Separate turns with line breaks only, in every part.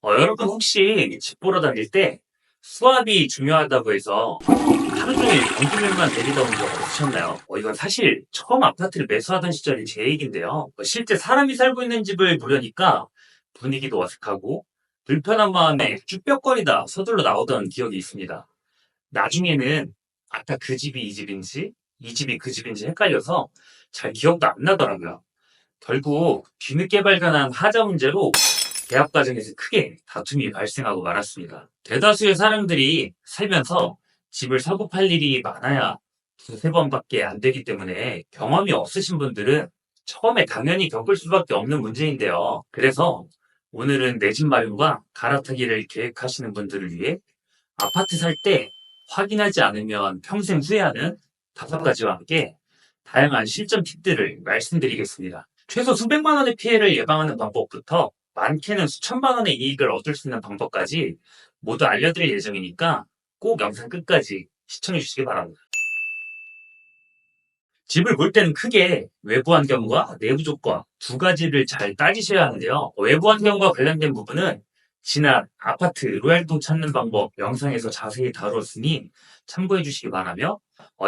여러분 혹시 집 보러 다닐 때 수압이 중요하다고 해서 하루 종일 경비맨만 내리다 온 적 없으셨나요? 이건 사실 처음 아파트를 매수하던 시절의 제 얘기인데요. 실제 사람이 살고 있는 집을 보려니까 분위기도 어색하고 불편한 마음에 쭈뼛거리다 서둘러 나오던 기억이 있습니다. 나중에는 아까 그 집이 이 집인지 이 집이 그 집인지 헷갈려서 잘 기억도 안 나더라고요. 결국 뒤늦게 발견한 하자 문제로 계약 과정에서 크게 다툼이 발생하고 말았습니다. 대다수의 사람들이 살면서 집을 사고 팔 일이 많아야 두세 번밖에 안 되기 때문에 경험이 없으신 분들은 처음에 당연히 겪을 수밖에 없는 문제인데요. 그래서 오늘은 내 집 마련과 갈아타기를 계획하시는 분들을 위해 아파트 살 때 확인하지 않으면 평생 후회하는 5가지와 함께 다양한 실전 팁들을 말씀드리겠습니다. 최소 수백만 원의 피해를 예방하는 방법부터 많게는 수천만 원의 이익을 얻을 수 있는 방법까지 모두 알려드릴 예정이니까 꼭 영상 끝까지 시청해 주시기 바랍니다. 집을 볼 때는 크게 외부 환경과 내부 조건 2가지를 잘 따지셔야 하는데요. 외부 환경과 관련된 부분은 지난 아파트 로얄동 찾는 방법 영상에서 자세히 다뤘으니 참고해 주시기 바라며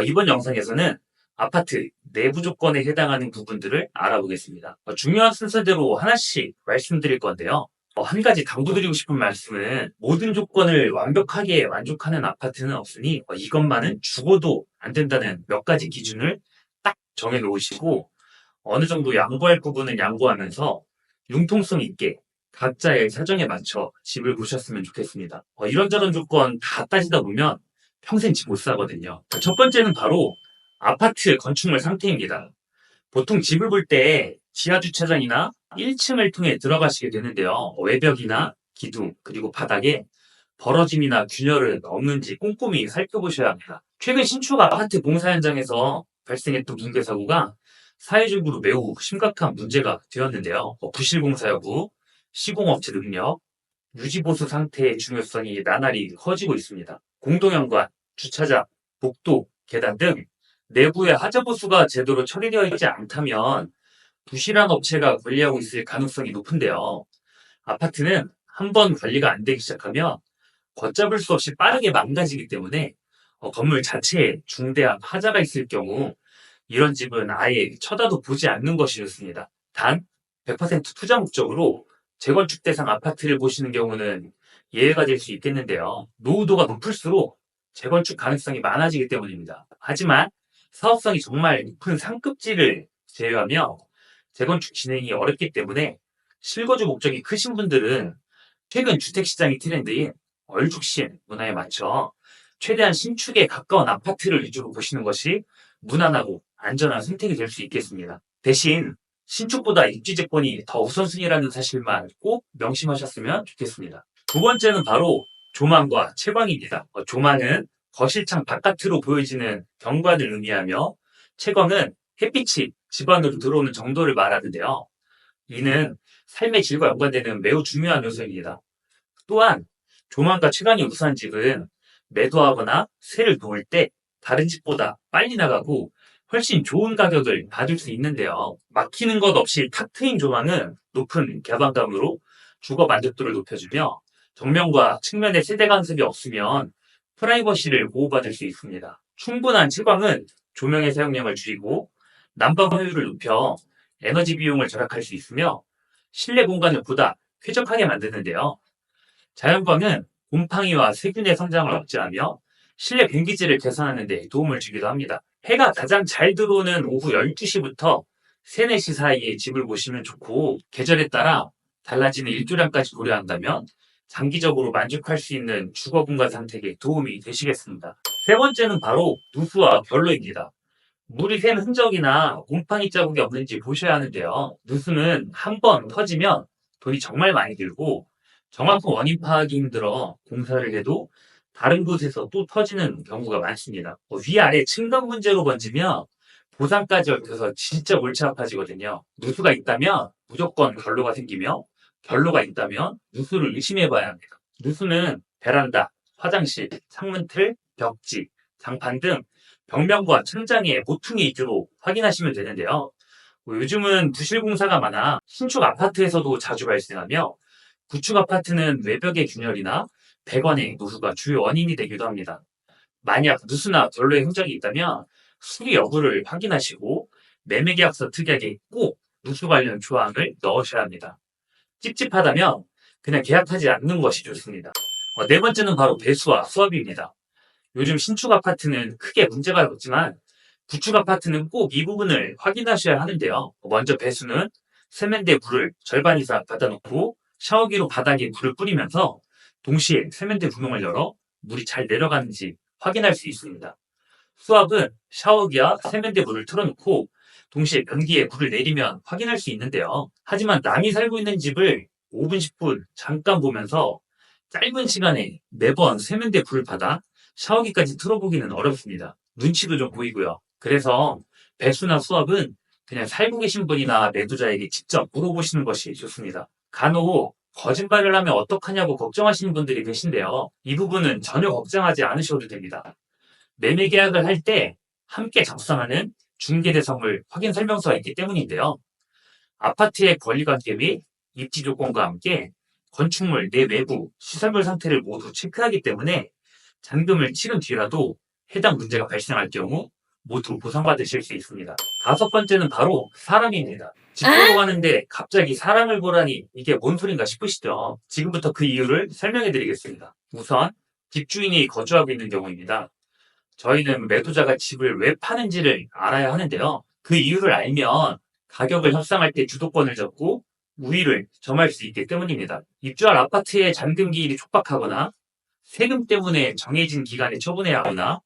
이번 영상에서는 아파트 내부 조건에 해당하는 부분들을 알아보겠습니다. 중요한 순서대로 하나씩 말씀드릴 건데요. 한 가지 당부드리고 싶은 말씀은 모든 조건을 완벽하게 만족하는 아파트는 없으니 이것만은 죽어도 안 된다는 몇 가지 기준을 딱 정해 놓으시고 어느 정도 양보할 부분은 양보하면서 융통성 있게 각자의 사정에 맞춰 집을 보셨으면 좋겠습니다. 이런저런 조건 다 따지다 보면 평생 집 못 사거든요. 첫 번째는 바로 아파트 건축물 상태입니다. 보통 집을 볼 때 지하 주차장이나 1층을 통해 들어가시게 되는데요. 외벽이나 기둥 그리고 바닥에 벌어짐이나 균열은 없는지 꼼꼼히 살펴보셔야 합니다. 최근 신축 아파트 공사 현장에서 발생했던 붕괴 사고가 사회적으로 매우 심각한 문제가 되었는데요. 부실 공사 여부, 시공업체 능력, 유지보수 상태의 중요성이 나날이 커지고 있습니다. 공동현관, 주차장, 복도, 계단 등 내부의 하자보수가 제대로 처리되어 있지 않다면 부실한 업체가 관리하고 있을 가능성이 높은데요. 아파트는 한번 관리가 안 되기 시작하면 걷잡을 수 없이 빠르게 망가지기 때문에 건물 자체에 중대한 하자가 있을 경우 이런 집은 아예 쳐다도 보지 않는 것이 좋습니다. 단 100% 투자 목적으로 재건축 대상 아파트를 보시는 경우는 예외가 될 수 있겠는데요. 노후도가 높을수록 재건축 가능성이 많아지기 때문입니다. 하지만 사업성이 정말 높은 상급지를 제외하며 재건축 진행이 어렵기 때문에 실거주 목적이 크신 분들은 최근 주택시장의 트렌드인 얼죽신 문화에 맞춰 최대한 신축에 가까운 아파트를 위주로 보시는 것이 무난하고 안전한 선택이 될 수 있겠습니다. 대신 신축보다 입주재건이 더 우선순위라는 사실만 꼭 명심하셨으면 좋겠습니다. 두 번째는 바로 조망과 채광입니다. 조망은 거실창 바깥으로 보여지는 경관을 의미하며 채광은 햇빛이 집 안으로 들어오는 정도를 말하는데요. 이는 삶의 질과 연관되는 매우 중요한 요소입니다. 또한 조망과 채광이 우수한 집은 매도하거나 세를 놓을 때 다른 집보다 빨리 나가고 훨씬 좋은 가격을 받을 수 있는데요. 막히는 것 없이 탁 트인 조망은 높은 개방감으로 주거 만족도를 높여주며 정면과 측면에 세대 간섭이 없으면 프라이버시를 보호받을 수 있습니다. 충분한 채광은 조명의 사용량을 줄이고 난방 효율을 높여 에너지 비용을 절약할 수 있으며 실내 공간을 보다 쾌적하게 만드는데요. 자연광은 곰팡이와 세균의 성장을 억제하며 실내 공기질을 개선하는 데 도움을 주기도 합니다. 해가 가장 잘 들어오는 오후 12시부터 3, 4시 사이에 집을 보시면 좋고 계절에 따라 달라지는 일조량까지 고려한다면 장기적으로 만족할 수 있는 주거 공간 선택에 도움이 되시겠습니다. 세 번째는 바로 누수와 결로입니다. 물이 샌 흔적이나 곰팡이 자국이 없는지 보셔야 하는데요. 누수는 한 번 터지면 돈이 정말 많이 들고 정확한 원인 파악이 힘들어 공사를 해도 다른 곳에서 또 터지는 경우가 많습니다. 위아래 층간 문제로 번지면 보상까지 얽혀서 진짜 골치 아파지거든요. 누수가 있다면 무조건 결로가 생기며 결로가 있다면 누수를 의심해 봐야 합니다. 누수는 베란다, 화장실, 창문틀, 벽지, 장판 등 벽면과 천장의 모퉁이 위주로 확인하시면 되는데요. 요즘은 부실 공사가 많아 신축 아파트에서도 자주 발생하며 구축 아파트는 외벽의 균열이나 배관의 누수가 주요 원인이 되기도 합니다. 만약 누수나 결로의 흔적이 있다면 수리 여부를 확인하시고 매매계약서 특약에 꼭 누수 관련 조항을 넣으셔야 합니다. 찝찝하다면 그냥 계약하지 않는 것이 좋습니다. 네 번째는 바로 배수와 수압입니다. 요즘 신축 아파트는 크게 문제가 없지만 구축 아파트는 꼭 이 부분을 확인하셔야 하는데요. 먼저 배수는 세면대 물을 절반 이상 받아놓고 샤워기로 바닥에 물을 뿌리면서 동시에 세면대 구멍을 열어 물이 잘 내려가는지 확인할 수 있습니다. 수압은 샤워기와 세면대 물을 틀어놓고 동시에 변기에 물을 내리면 확인할 수 있는데요. 하지만 남이 살고 있는 집을 5분, 10분 잠깐 보면서 짧은 시간에 매번 세면대 불을 받아 샤워기까지 틀어보기는 어렵습니다. 눈치도 좀 보이고요. 그래서 배수나 수압은 그냥 살고 계신 분이나 매도자에게 직접 물어보시는 것이 좋습니다. 간혹 거짓말을 하면 어떡하냐고 걱정하시는 분들이 계신데요. 이 부분은 전혀 걱정하지 않으셔도 됩니다. 매매 계약을 할 때 함께 작성하는 중개대상물 확인 설명서가 있기 때문인데요. 아파트의 권리관계 및 입지 조건과 함께 건축물 내 외부 시설물 상태를 모두 체크하기 때문에 잔금을 치른 뒤라도 해당 문제가 발생할 경우 모두 보상받으실 수 있습니다. 다섯 번째는 바로 사람입니다. 집 보러 가는데 갑자기 사람을 보라니 이게 뭔 소린가 싶으시죠? 지금부터 그 이유를 설명해 드리겠습니다. 우선 집주인이 거주하고 있는 경우입니다. 저희는 매도자가 집을 왜 파는지를 알아야 하는데요. 그 이유를 알면 가격을 협상할 때 주도권을 잡고 우위를 점할 수 있기 때문입니다. 입주할 아파트의 잔금 기일이 촉박하거나 세금 때문에 정해진 기간에 처분해야 하거나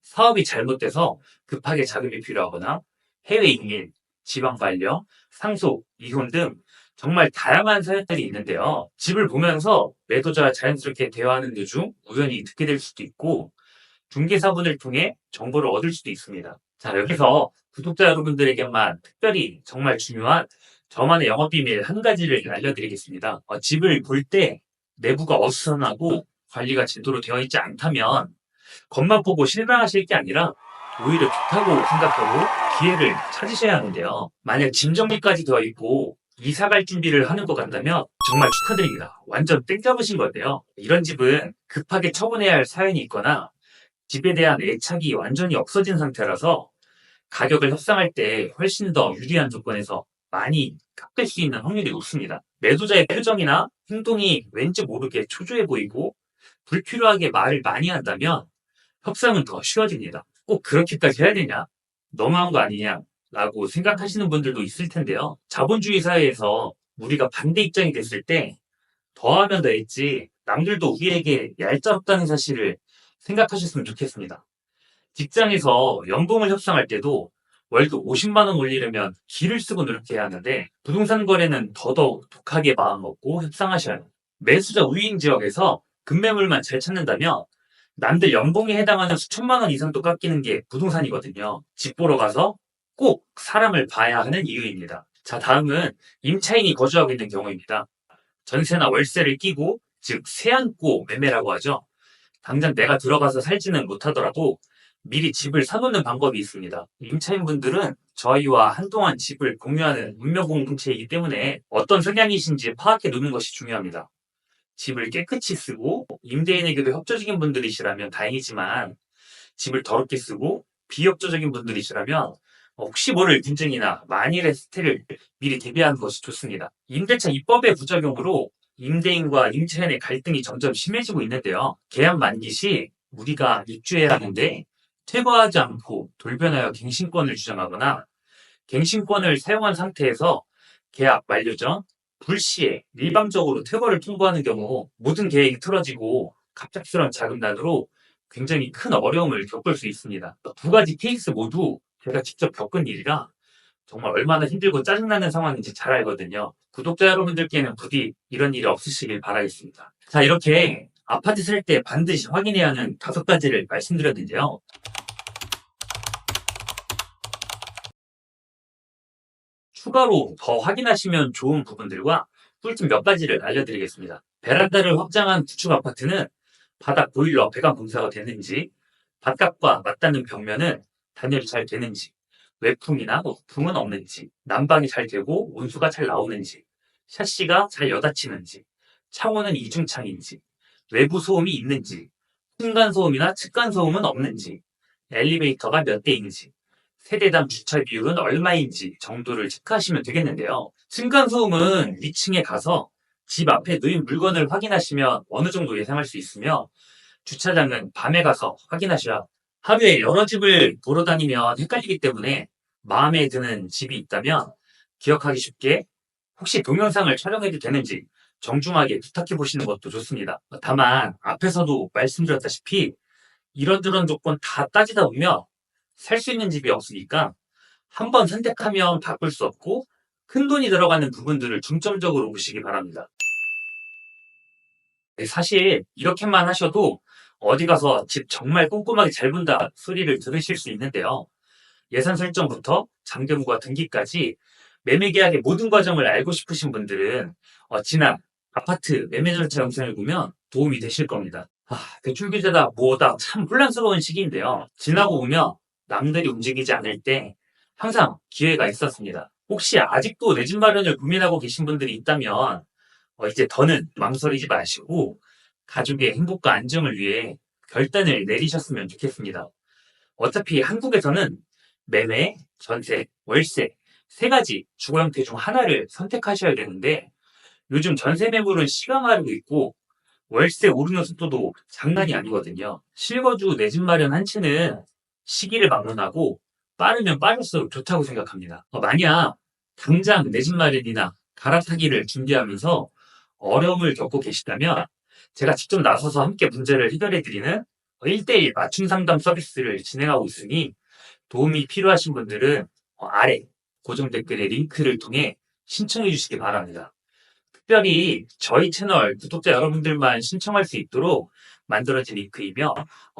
사업이 잘못돼서 급하게 자금이 필요하거나 해외 이민, 지방 발령, 상속, 이혼 등 정말 다양한 사연들이 있는데요. 집을 보면서 매도자와 자연스럽게 대화하는 도중 우연히 듣게 될 수도 있고 중개사분을 통해 정보를 얻을 수도 있습니다. 자, 여기서 구독자 여러분들에게만 특별히 정말 중요한 저만의 영업비밀 한 가지를 알려드리겠습니다. 집을 볼 때 내부가 어수선하고 관리가 제대로 되어 있지 않다면 겉만 보고 실망하실 게 아니라 오히려 좋다고 생각하고 기회를 찾으셔야 하는데요. 만약 짐 정리까지 되어 있고 이사 갈 준비를 하는 것 같다면 정말 축하드립니다. 완전 땡 잡으신 건데요. 이런 집은 급하게 처분해야 할 사연이 있거나 집에 대한 애착이 완전히 없어진 상태라서 가격을 협상할 때 훨씬 더 유리한 조건에서 많이 깎을 수 있는 확률이 높습니다. 매도자의 표정이나 행동이 왠지 모르게 초조해 보이고 불필요하게 말을 많이 한다면 협상은 더 쉬워집니다. 꼭 그렇게까지 해야 되냐? 너무한 거 아니냐? 라고 생각하시는 분들도 있을 텐데요. 자본주의 사회에서 우리가 반대 입장이 됐을 때 더하면 더했지 남들도 우리에게 얄짤없다는 사실을 생각하셨으면 좋겠습니다. 직장에서 연봉을 협상할 때도 월급 50만 원 올리려면 기를 쓰고 노력해야 하는데 부동산 거래는 더더욱 독하게 마음먹고 협상하셔야 합니다. 매수자 우인 지역에서 급매물만 잘 찾는다면 남들 연봉에 해당하는 수천만 원 이상도 깎이는 게 부동산이거든요. 집 보러 가서 꼭 사람을 봐야 하는 이유입니다. 자, 다음은 임차인이 거주하고 있는 경우입니다. 전세나 월세를 끼고, 즉 세안고 매매라고 하죠. 당장 내가 들어가서 살지는 못하더라도 미리 집을 사놓는 방법이 있습니다. 임차인분들은 저희와 한동안 집을 공유하는 운명 공동체이기 때문에 어떤 성향이신지 파악해 두는 것이 중요합니다. 집을 깨끗이 쓰고 임대인에게도 협조적인 분들이시라면 다행이지만 집을 더럽게 쓰고 비협조적인 분들이시라면 혹시 모를 분쟁이나 만일의 사태를 미리 대비하는 것이 좋습니다. 임대차 입법의 부작용으로 임대인과 임차인의 갈등이 점점 심해지고 있는데요. 계약 만기 시 우리가 입주해야 하는데 퇴거하지 않고 돌변하여 갱신권을 주장하거나 갱신권을 사용한 상태에서 계약 만료 전 불시에 일방적으로 퇴거를 통보하는 경우 모든 계획이 틀어지고 갑작스러운 자금난으로 굉장히 큰 어려움을 겪을 수 있습니다. 두 가지 케이스 모두 제가 직접 겪은 일이라 정말 얼마나 힘들고 짜증나는 상황인지 잘 알거든요. 구독자 여러분들께는 부디 이런 일이 없으시길 바라겠습니다. 자, 이렇게 아파트 살 때 반드시 확인해야 하는 5가지를 말씀드렸는데요. 추가로 더 확인하시면 좋은 부분들과 꿀팁 몇 가지를 알려드리겠습니다. 베란다를 확장한 구축 아파트는 바닥 보일러 배관 공사가 되는지, 바깥과 맞닿는 벽면은 단열이 잘 되는지, 외풍이나 풍은 없는지, 난방이 잘 되고 온수가 잘 나오는지, 샤시가 잘 여닫히는지, 창호는 이중창인지, 외부 소음이 있는지, 층간소음이나 측간소음은 없는지, 엘리베이터가 몇 대인지, 세대당 주차 비율은 얼마인지 정도를 체크하시면 되겠는데요. 층간소음은 위층에 가서 집 앞에 놓인 물건을 확인하시면 어느 정도 예상할 수 있으며, 주차장은 밤에 가서 확인하셔야 하루에 여러 집을 보러 다니면 헷갈리기 때문에 마음에 드는 집이 있다면 기억하기 쉽게 혹시 동영상을 촬영해도 되는지 정중하게 부탁해 보시는 것도 좋습니다. 다만 앞에서도 말씀드렸다시피 이런저런 조건 다 따지다 보면 살 수 있는 집이 없으니까 한번 선택하면 바꿀 수 없고 큰 돈이 들어가는 부분들을 중점적으로 보시기 바랍니다. 네, 사실 이렇게만 하셔도 어디 가서 집 정말 꼼꼼하게 잘 본다 소리를 들으실 수 있는데요. 예산 설정부터 잔금과 등기까지 매매 계약의 모든 과정을 알고 싶으신 분들은 지난 아파트 매매 절차 영상을 보면 도움이 되실 겁니다. 대출 규제다 뭐다 참 혼란스러운 시기인데요. 지나고 보면 남들이 움직이지 않을 때 항상 기회가 있었습니다. 혹시 아직도 내 집 마련을 고민하고 계신 분들이 있다면 이제 더는 망설이지 마시고 가족의 행복과 안정을 위해 결단을 내리셨으면 좋겠습니다. 어차피 한국에서는 매매, 전세, 월세 세 가지 주거 형태 중 하나를 선택하셔야 되는데 요즘 전세 매물은 시강하고 있고 월세 오르는 속도도 장난이 아니거든요. 실거주 내 집 마련 한 채는 시기를 막론하고 빠르면 빠를수록 좋다고 생각합니다. 만약 당장 내 집 마련이나 갈아타기를 준비하면서 어려움을 겪고 계시다면 제가 직접 나서서 함께 문제를 해결해드리는 1대1 맞춤 상담 서비스를 진행하고 있으니 도움이 필요하신 분들은 아래 고정 댓글의 링크를 통해 신청해 주시기 바랍니다. 특별히 저희 채널 구독자 여러분들만 신청할 수 있도록 만들어진 링크이며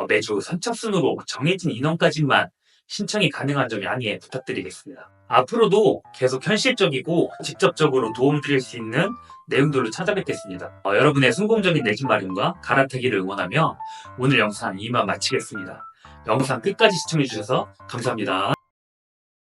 매주 선착순으로 정해진 인원까지만 신청이 가능한 점 양해 부탁드리겠습니다. 앞으로도 계속 현실적이고 직접적으로 도움드릴 수 있는 내용들로 찾아뵙겠습니다. 여러분의 성공적인 내 집 마련과 갈아타기를 응원하며 오늘 영상 이만 마치겠습니다. 영상 끝까지 시청해주셔서 감사합니다.